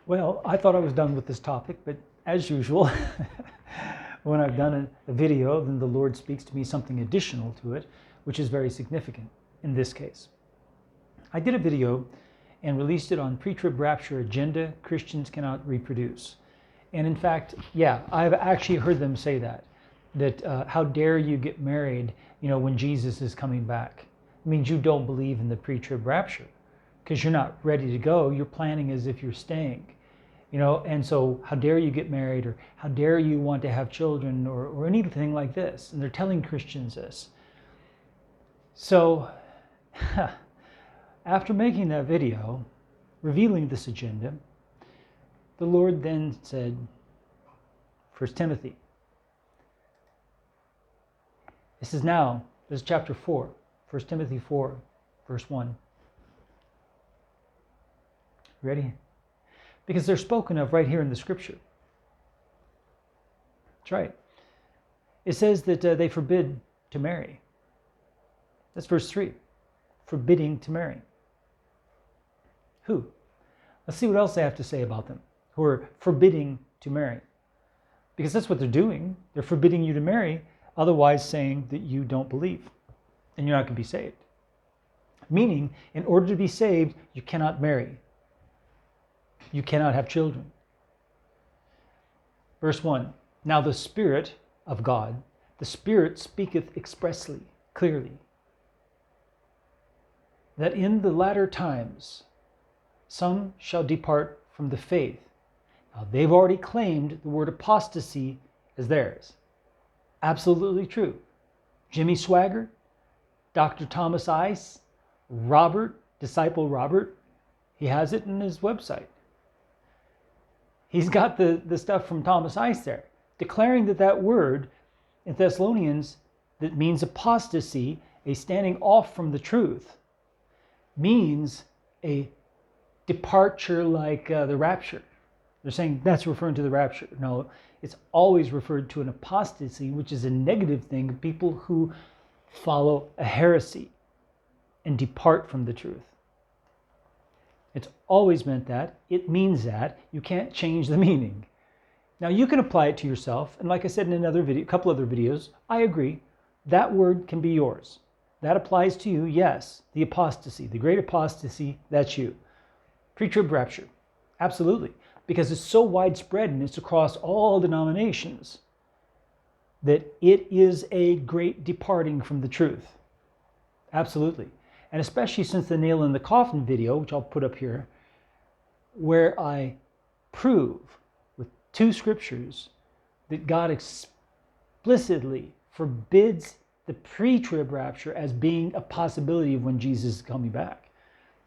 Well, I thought I was done with this topic, but as usual, when I've done a video, then the Lord speaks to me something additional to it, which is very significant in this case. I did a video and released it on Pre-Trib Rapture agenda Christians cannot reproduce. And in fact, yeah, I've actually heard them say that how dare you get married, when Jesus is coming back. It means you don't believe in the Pre-Trib Rapture because you're not ready to go. You're planning as if you're staying. And so how dare you get married, or how dare you want to have children, or anything like this. And they're telling Christians this. So after making that video, revealing this agenda, the Lord then said, 1 Timothy. This is chapter 4, 1 Timothy 4, verse 1. Ready? Because they're spoken of right here in the scripture. That's right. It says that they forbid to marry. That's verse 3. Forbidding to marry. Who? Let's see what else they have to say about them who are forbidding to marry. Because that's what they're doing. They're forbidding you to marry, otherwise saying that you don't believe and you're not going to be saved. Meaning, in order to be saved, you cannot marry. You cannot have children. Verse 1. Now the Spirit of God, the Spirit speaketh expressly, clearly, that in the latter times some shall depart from the faith. Now they've already claimed the word apostasy as theirs. Absolutely true. Jimmy Swaggart, Dr. Thomas Ice, Robert, Disciple Robert, he has it in his website. He's got the stuff from Thomas Ice there, declaring that word in Thessalonians that means apostasy, a standing off from the truth, means a departure like the rapture. They're saying that's referring to the rapture. No, it's always referred to an apostasy, which is a negative thing, people who follow a heresy and depart from the truth. It's always meant that. It means that. You can't change the meaning. Now you can apply it to yourself. And like I said in another video, a couple other videos, I agree. That word can be yours. That applies to you, yes. The apostasy, the great apostasy, that's you. Pre-Trib Rapture, absolutely. Because it's so widespread and it's across all denominations that it is a great departing from the truth. Absolutely. And especially since the nail in the coffin video, which I'll put up here, where I prove with 2 scriptures that God explicitly forbids the pre-trib rapture as being a possibility of when Jesus is coming back.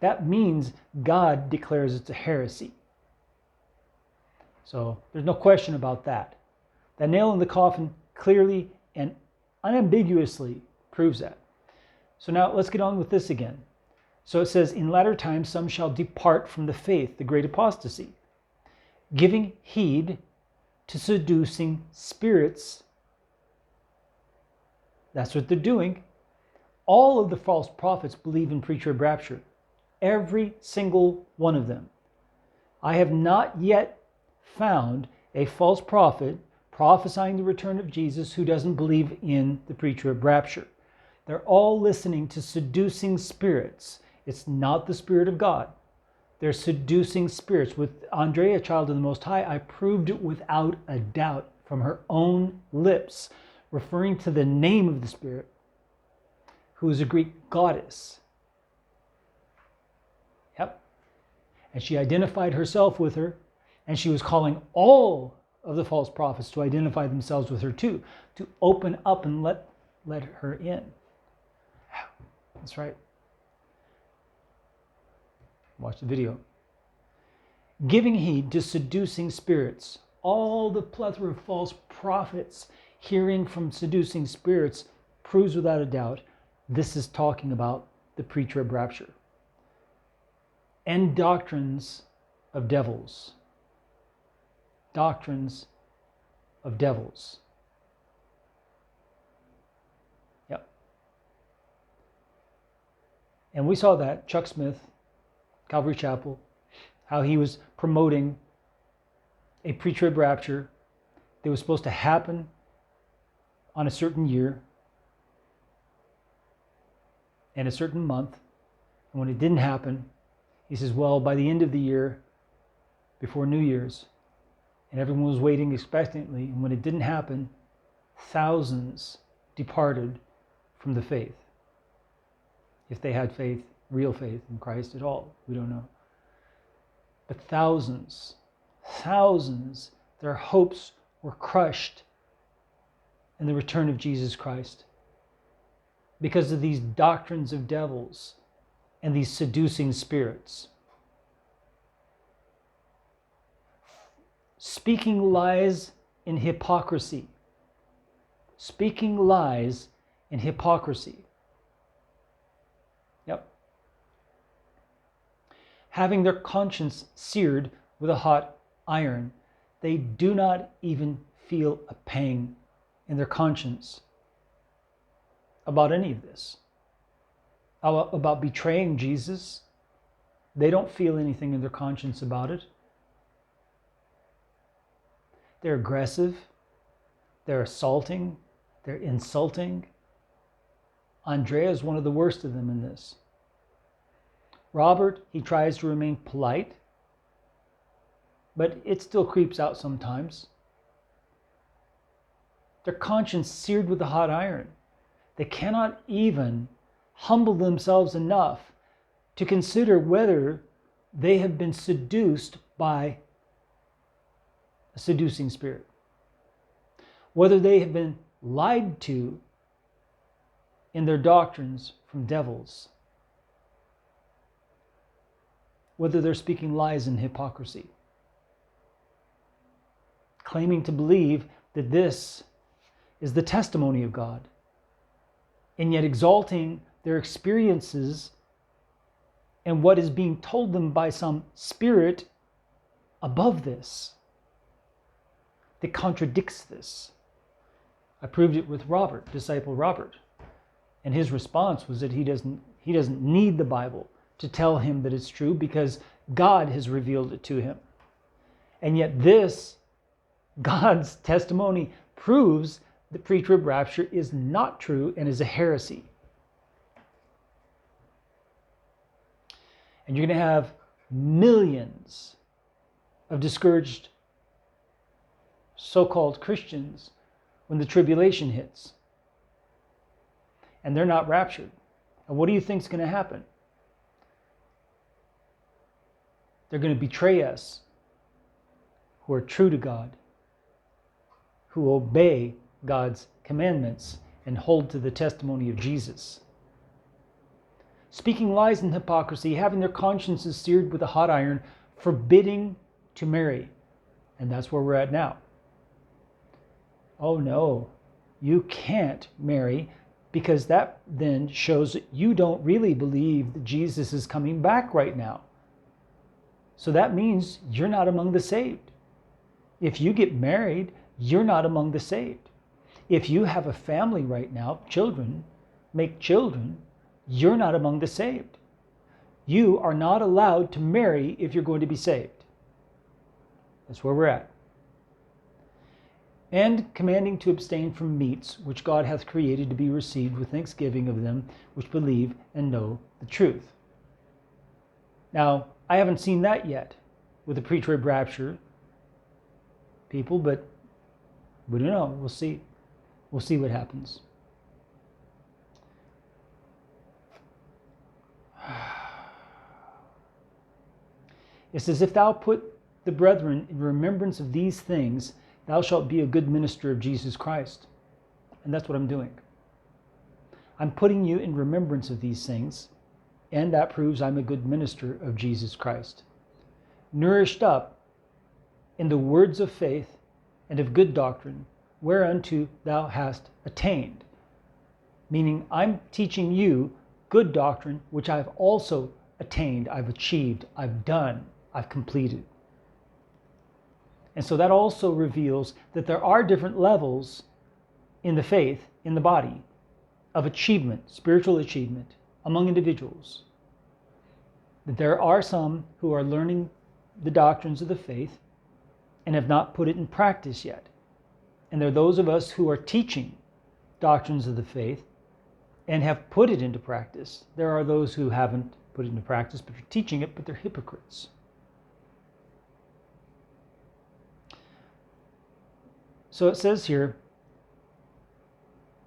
That means God declares it's a heresy. So there's no question about that. That nail in the coffin clearly and unambiguously proves that. So now let's get on with this again. So it says, in latter times some shall depart from the faith, the great apostasy, giving heed to seducing spirits. That's what they're doing. All of the false prophets believe in pre-trib rapture. Every single one of them. I have not yet found a false prophet prophesying the return of Jesus who doesn't believe in the pre-trib rapture. They're all listening to seducing spirits. It's not the Spirit of God. They're seducing spirits. With Andrea, child of the Most High, I proved it without a doubt from her own lips, referring to the name of the Spirit, who is a Greek goddess. Yep. And she identified herself with her, and she was calling all of the false prophets to identify themselves with her too, to open up and let her in. That's right. Watch the video. Giving heed to seducing spirits. All the plethora of false prophets hearing from seducing spirits proves without a doubt this is talking about the pre-trib rapture. And doctrines of devils. Doctrines of devils. Yep. And we saw that, Chuck Smith, Calvary Chapel, how he was promoting a pre-trib rapture that was supposed to happen on a certain year and a certain month. And when it didn't happen, he says, well, by the end of the year, before New Year's, and everyone was waiting expectantly, and when it didn't happen, thousands departed from the faith. If they had faith, real faith in Christ at all, we don't know. But thousands, their hopes were crushed in the return of Jesus Christ because of these doctrines of devils and these seducing spirits. Speaking lies in hypocrisy. Speaking lies in hypocrisy. Yep. Having their conscience seared with a hot iron, they do not even feel a pang in their conscience about any of this. About betraying Jesus, they don't feel anything in their conscience about it. They're aggressive, they're assaulting, they're insulting. Andrea is one of the worst of them in this. Robert, he tries to remain polite, but it still creeps out sometimes. Their conscience seared with a hot iron. They cannot even humble themselves enough to consider whether they have been seduced by a seducing spirit, whether they have been lied to in their doctrines from devils, whether they're speaking lies and hypocrisy, claiming to believe that this is the testimony of God, and yet exalting their experiences and what is being told them by some spirit above this, that contradicts this. I proved it with Robert, disciple Robert, and his response was that he doesn't need the Bible to tell him that it's true because God has revealed it to him. And yet this, God's testimony, proves that pre-trib rapture is not true and is a heresy. And you're going to have millions of discouraged so-called Christians when the tribulation hits. And they're not raptured. And what do you think is going to happen? They're going to betray us who are true to God, who obey God's commandments and hold to the testimony of Jesus. Speaking lies and hypocrisy, having their consciences seared with a hot iron, forbidding to marry. And that's where we're at now. Oh no, you can't marry, because that then shows that you don't really believe that Jesus is coming back right now. So that means you're not among the saved. If you get married, you're not among the saved. If you have a family right now, children, make children, you're not among the saved. You are not allowed to marry if you're going to be saved. That's where we're at. And commanding to abstain from meats which God hath created to be received with thanksgiving of them which believe and know the truth. Now, I haven't seen that yet with the pre-trib rapture people, but we don't know. We'll see. We'll see what happens. It says, if thou put the brethren in remembrance of these things, thou shalt be a good minister of Jesus Christ. And that's what I'm doing. I'm putting you in remembrance of these things, and that proves I'm a good minister of Jesus Christ. Nourished up in the words of faith and of good doctrine, whereunto thou hast attained. Meaning, I'm teaching you good doctrine, which I've also attained, I've achieved, I've done, I've completed. And so that also reveals that there are different levels in the faith, in the body, of achievement, spiritual achievement, among individuals. That there are some who are learning the doctrines of the faith, and have not put it in practice yet. And there are those of us who are teaching doctrines of the faith and have put it into practice. There are those who haven't put it into practice, but are teaching it, but they're hypocrites. So it says here,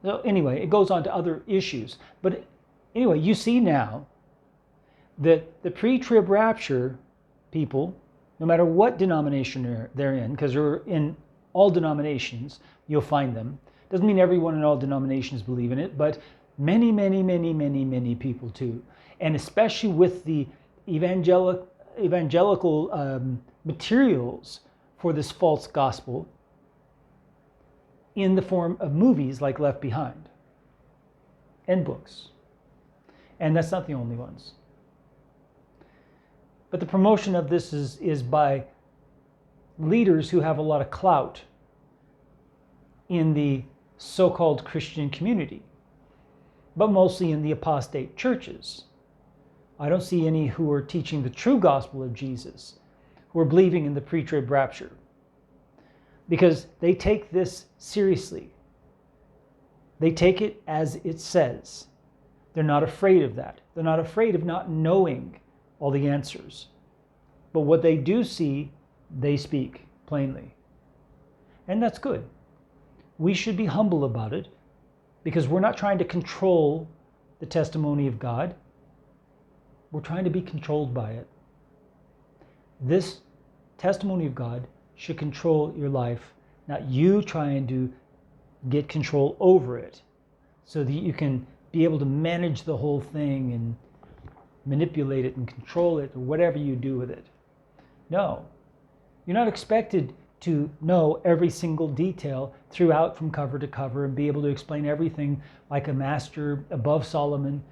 so anyway, it goes on to other issues. But anyway, you see now that the pre-trib rapture people, no matter what denomination they're in, because they're in all denominations, you'll find them. Doesn't mean everyone in all denominations believe in it, but many, many, many, many, many people too. And especially with the evangelical materials for this false gospel in the form of movies like Left Behind and books. And that's not the only ones. But the promotion of this is by leaders who have a lot of clout in the so-called Christian community, but mostly in the apostate churches. I don't see any who are teaching the true gospel of Jesus, who are believing in the pre-trib rapture, because they take this seriously. They take it as it says. They're not afraid of that. They're not afraid of not knowing all the answers. But what they do see, they speak plainly. And that's good. We should be humble about it, because we're not trying to control the testimony of God. We're trying to be controlled by it. This testimony of God should control your life, not you trying to get control over it so that you can be able to manage the whole thing and manipulate it and control it, or whatever you do with it. No, you're not expected to know every single detail throughout from cover to cover and be able to explain everything like a master above Solomon.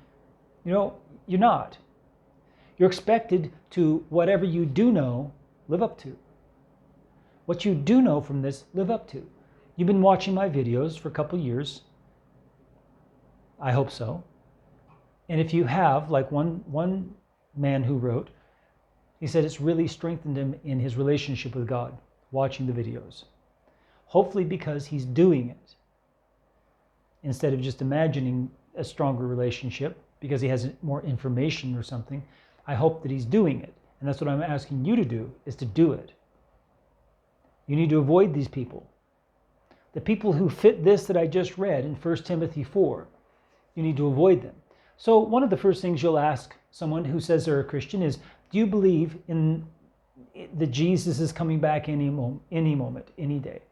You know, you're not. You're expected to, whatever you do know, live up to. What you do know from this, live up to. You've been watching my videos for a couple years. I hope so. And if you have, like one man who wrote, he said it's really strengthened him in his relationship with God, watching the videos. Hopefully because he's doing it, instead of just imagining a stronger relationship because he has more information or something. I hope that he's doing it. And that's what I'm asking you to do, is to do it. You need to avoid these people. The people who fit this that I just read in 1 Timothy 4, you need to avoid them. So one of the first things you'll ask someone who says they're a Christian is, do you believe in that Jesus is coming back any moment, any day?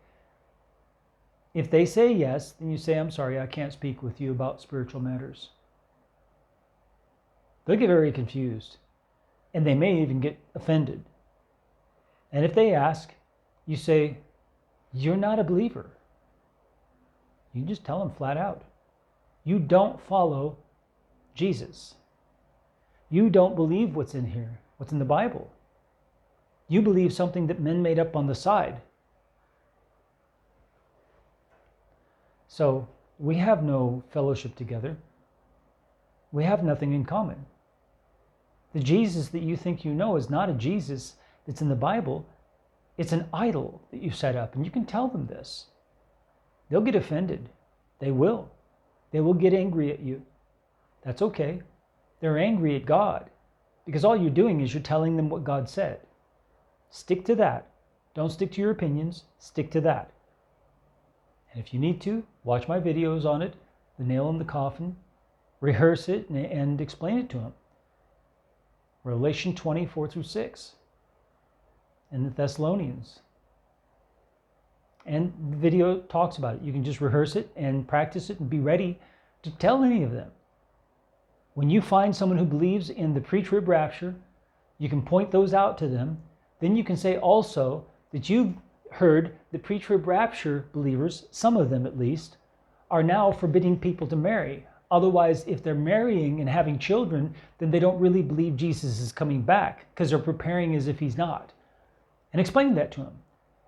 If they say yes, then you say, I'm sorry, I can't speak with you about spiritual matters. They'll get very confused, and they may even get offended. And if they ask, you say, you're not a believer. You just tell them flat out. You don't follow Jesus. You don't believe what's in here, what's in the Bible. You believe something that men made up on the side. So we have no fellowship together. We have nothing in common. The Jesus that you think you know is not a Jesus that's in the Bible. It's an idol that you set up, and you can tell them this. They'll get offended. They will. They will get angry at you. That's okay. They're angry at God because all you're doing is you're telling them what God said. Stick to that. Don't stick to your opinions. Stick to that. And if you need to, watch my videos on it, the nail in the coffin, rehearse it and explain it to them. Revelation 20, 4-6. And the Thessalonians. And the video talks about it. You can just rehearse it and practice it and be ready to tell any of them. When you find someone who believes in the pre-trib rapture, you can point those out to them. Then you can say also that you've heard the pre-trib rapture believers, some of them at least, are now forbidding people to marry. Otherwise, if they're marrying and having children, then they don't really believe Jesus is coming back because they're preparing as if he's not. And explain that to them.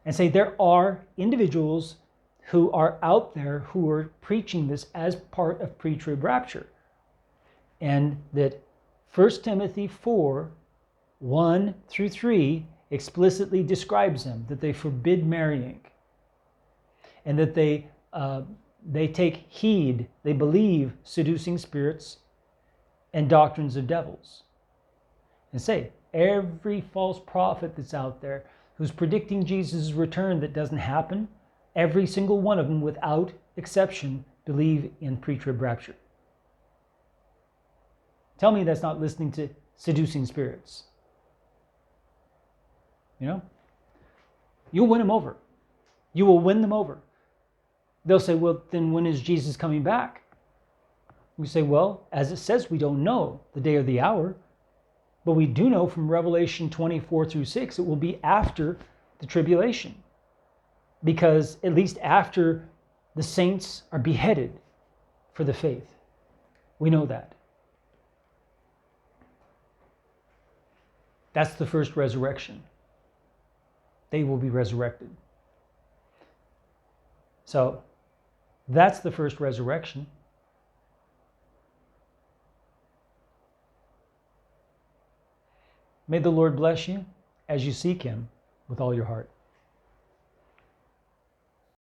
And say there are individuals who are out there who are preaching this as part of pre-trib rapture. And that 1 Timothy 4, 1-3 explicitly describes them, that they forbid marrying, and that they take heed, they believe seducing spirits and doctrines of devils. And say, every false prophet that's out there who's predicting Jesus' return that doesn't happen, every single one of them without exception believe in pre-trib rapture. Tell me that's not listening to seducing spirits. You know? You'll win them over. You will win them over. They'll say, well, then when is Jesus coming back? We say, well, as it says, we don't know the day or the hour, but we do know from Revelation 24-6, it will be after the tribulation. Because at least after the saints are beheaded for the faith. We know that. That's the first resurrection. They will be resurrected. So, that's the first resurrection. May the Lord bless you as you seek Him with all your heart.